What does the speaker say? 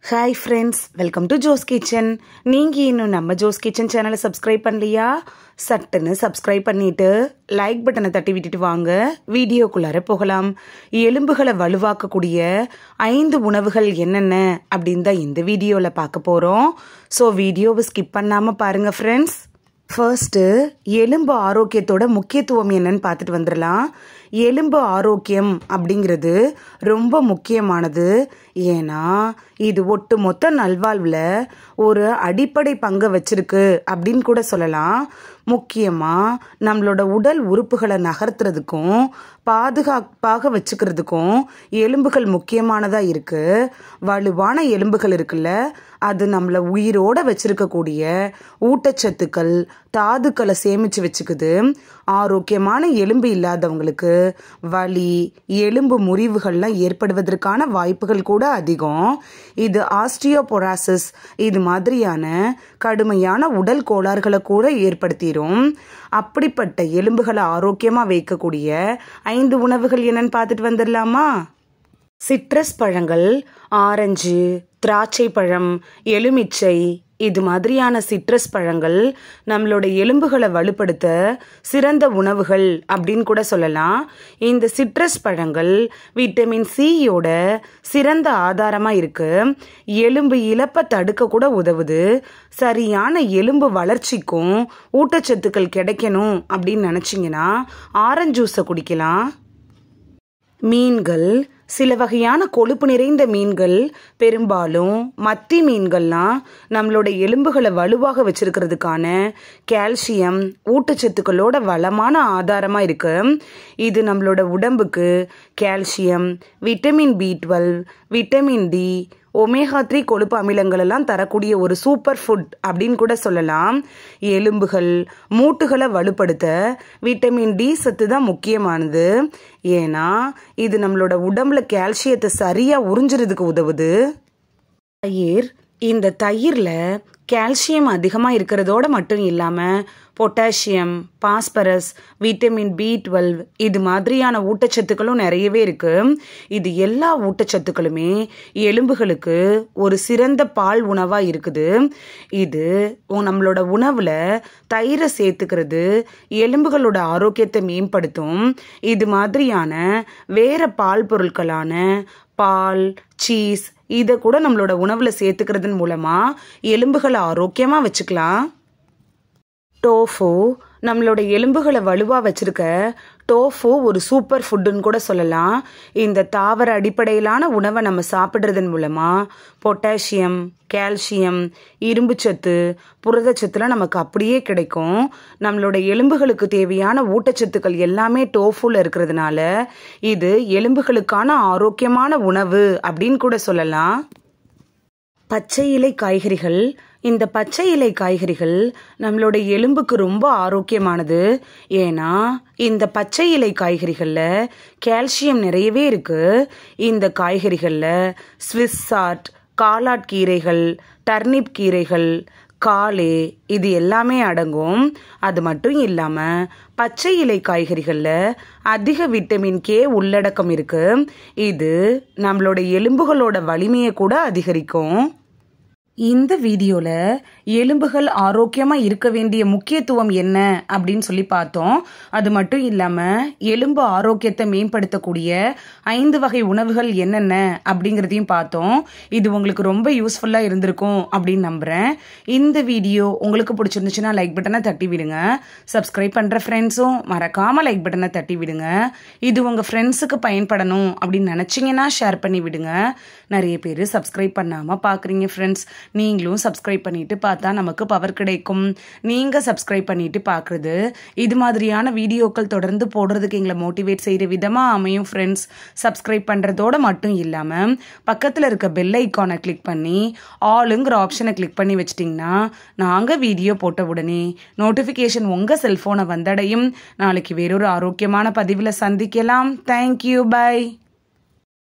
Hi friends, welcome to Jo's kitchen. நீங்கள் இன்னும் நம்ம ஜோஸ் கிச்சன் சேனலை சப்ஸ்கிரைப் பண்ணலையா? சட்டுன்னு சப்ஸ்கிரைப் பண்ணிவிட்டு லைக் பட்டனை தட்டி விட்டுட்டு வாங்க, வீடியோக்குள்ளார போகலாம். எலும்புகளை வலுவாக்கக்கூடிய 5 உணவுகள் என்னென்ன அப்படின்னு தான் இந்த வீடியோவில் பார்க்க போகிறோம். ஸோ வீடியோவை ஸ்கிப் பண்ணாமல் பாருங்கள் ஃப்ரெண்ட்ஸ். ஃபர்ஸ்ட்டு எலும்பு ஆரோக்கியத்தோட முக்கியத்துவம் என்னன்னு பார்த்துட்டு வந்துடலாம். எலும்பு ஆரோக்கியம் அப்படிங்கிறது ரொம்ப முக்கியமானது. ஏன்னா இது ஒட்டு மொத்த நல்வாழ்வில் ஒரு அடிப்படை பங்கை வச்சிருக்கு அப்படின்னு கூட சொல்லலாம். முக்கியமாக நம்மளோட உடல் உறுப்புகளை நகர்த்துறதுக்கும் பாதுகாப்பாக வச்சுக்கிறதுக்கும் எலும்புகள் முக்கியமானதாக இருக்குது. வலுவான எலும்புகள் இருக்குல்ல, அது நம்மளை உயிரோட வச்சிருக்கக்கூடிய ஊட்டச்சத்துக்கள் தாதுக்களை சேமித்து வச்சுக்குது. ஆரோக்கியமான எலும்பு இல்லாதவங்களுக்கு வலி, எலும்பு முறிவுகள்லாம் ஏற்படுவதற்கான வாய்ப்புகள் கூட அதிகம். இது ஆஸ்டியோபொராசிஸ் இது மாதிரியான கடுமையான உடல் கோளாறுகளை கூட ஏற்படுத்திடும். அப்படிப்பட்ட எலும்புகளை ஆரோக்கியமாக வைக்கக்கூடிய 5 உணவுகள் என்னன்னு பார்த்துட்டு வந்துடலாமா? சிட்ரஸ் பழங்கள், ஆரஞ்சு, திராட்சை பழம், எலுமிச்சை இது மாதிரியான சிட்ரஸ் பழங்கள் நம்மளோட எலும்புகளை வலுப்படுத்த சிறந்த உணவுகள் அப்படின்னு கூட சொல்லலாம். இந்த சிட்ரஸ் பழங்கள் விட்டமின் சியோட சிறந்த ஆதாரமாக இருக்குது. எலும்பு இழப்பை தடுக்க கூட உதவுது. சரியான எலும்பு வளர்ச்சிக்கும் ஊட்டச்சத்துக்கள் கிடைக்கணும் அப்படின்னு நினச்சிங்கன்னா ஆரஞ்சு ஜூஸை குடிக்கலாம். மீன்கள், சில வகையான கொழுப்பு நிறைந்த மீன்கள், பெரும்பாலும் மத்தி மீன்கள்லாம் நம்மளோட எலும்புகளை வலுவாக வச்சிருக்கிறதுக்கான கால்சியம் ஊட்டச்சத்துக்களோட வளமான ஆதாரமாக இருக்கு. இது நம்மளோட உடம்புக்கு calcium, vitamin B12, vitamin D, omega 3 கொழுப்பு அமிலங்கள் எல்லாம் தரக்கூடிய ஒரு சூப்பர் ஃபுட் அப்படின்னு கூட சொல்லலாம். எலும்புகள் மூட்டுகளை வலுப்படுத்த விட்டமின் D சத்து தான் முக்கியமானது. ஏன்னா இது நம்மளோட உடம்புல கால்சியத்தை சரியாக உறிஞ்சுறதுக்கு உதவுது. தயிர், இந்த தயிரில் கால்சியம் அதிகமாக இருக்கிறதோட மட்டும் இல்லாமல் பொட்டாசியம், பாஸ்பரஸ், விட்டமின் B12 இது மாதிரியான ஊட்டச்சத்துக்களும் நிறையவே இருக்குது. இது எல்லா ஊட்டச்சத்துக்களுமே எலும்புகளுக்கு ஒரு சிறந்த பால் உணவாக இருக்குது. இது நம்மளோட உணவில் தயிரை சேர்த்துக்கிறது எலும்புகளோட ஆரோக்கியத்தை மேம்படுத்தும். இது மாதிரியான வேறு பால் பொருட்களான பால், சீஸ் இதை கூட நம்மளோட உணவில் சேர்த்துக்கிறதன் மூலமாக எலும்புகளை ஆரோக்கியமாக வச்சுக்கலாம். டோஃபு, நம்மளோட எலும்புகளை வலுவாக வச்சிருக்க டோஃபு ஒரு சூப்பர் ஃபுட்டுன்னு கூட சொல்லலாம். இந்த தாவர அடிப்படையிலான உணவை நம்ம சாப்பிட்றதன் மூலமாக பொட்டாசியம், கால்சியம், இரும்புச்சத்து, புரதச்சத்துலாம் நமக்கு அப்படியே கிடைக்கும். நம்மளோட எலும்புகளுக்கு தேவையான ஊட்டச்சத்துக்கள் எல்லாமே டோஃபுல இருக்கிறதுனால இது எலும்புகளுக்கான ஆரோக்கியமான உணவு அப்படின்னு கூட சொல்லலாம். பச்சை இலை காய்கறிகள், இந்த பச்சை இலை காய்கறிகள் நம்மளோட எலும்புக்கு ரொம்ப ஆரோக்கியமானது. ஏன்னா இந்த பச்சை இலை காய்கறிகளில் கால்சியம் நிறையவே இருக்குது. இந்த காய்கறிகளில் ஸ்விஸ் சாட், காலாட் கீரைகள், டர்னிப் கீரைகள், காலே இது எல்லாமே அடங்கும். அது மட்டும் இல்லாமல் பச்சை இலை காய்கறிகளில் அதிக விட்டமின் K உள்ளடக்கம் இருக்குது. இது நம்மளோட எலும்புகளோட வலிமையை கூட அதிகரிக்கும். இந்த வீடியோவில் எலும்புகள் ஆரோக்கியமாக இருக்க வேண்டிய முக்கியத்துவம் என்ன அப்படின்னு சொல்லி பார்த்தோம். அது மட்டும் இல்லாமல் எலும்பு ஆரோக்கியத்தை மேம்படுத்தக்கூடிய 5 வகை உணவுகள் என்னென்ன அப்படிங்கிறதையும் பார்த்தோம். இது உங்களுக்கு ரொம்ப யூஸ்ஃபுல்லாக இருந்திருக்கும் அப்படின்னு நம்புகிறேன். இந்த வீடியோ உங்களுக்கு பிடிச்சிருந்துச்சுன்னா லைக் பட்டனை தட்டி விடுங்க. சப்ஸ்கிரைப் பண்ணுற ஃப்ரெண்ட்ஸும் மறக்காமல் லைக் பட்டனை தட்டி விடுங்க. இது உங்கள் ஃப்ரெண்ட்ஸுக்கு பயன்படணும் அப்படின்னு நினச்சிங்கன்னா ஷேர் பண்ணி விடுங்க. நிறைய பேர் சப்ஸ்கிரைப் பண்ணாமல் பார்க்குறீங்க ஃப்ரெண்ட்ஸ். நீங்களும் சப்ஸ்கிரைப் பண்ணிட்டு பார்த்தா நமக்கு பவர் கிடைக்கும். நீங்கள் சப்ஸ்கிரைப் பண்ணிட்டு பார்க்குறது இது மாதிரியான வீடியோக்கள் தொடர்ந்து போடுறதுக்கு எங்களை மோட்டிவேட் செய்கிற விதமாக அமையும் ஃப்ரெண்ட்ஸ். சப்ஸ்கிரைப் பண்ணுறதோடு மட்டும் இல்லாமல் பக்கத்தில் இருக்க பெல் ஐக்கானை கிளிக் பண்ணி ஆளுங்கிற ஆப்ஷனை கிளிக் பண்ணி வச்சிட்டிங்கன்னா நாங்கள் வீடியோ போட்ட உடனே நோட்டிஃபிகேஷன் உங்கள் செல்ஃபோனை வந்தடையும். நாளைக்கு வேறொரு ஆரோக்கியமான பதிவில் சந்திக்கலாம். Thank you, by.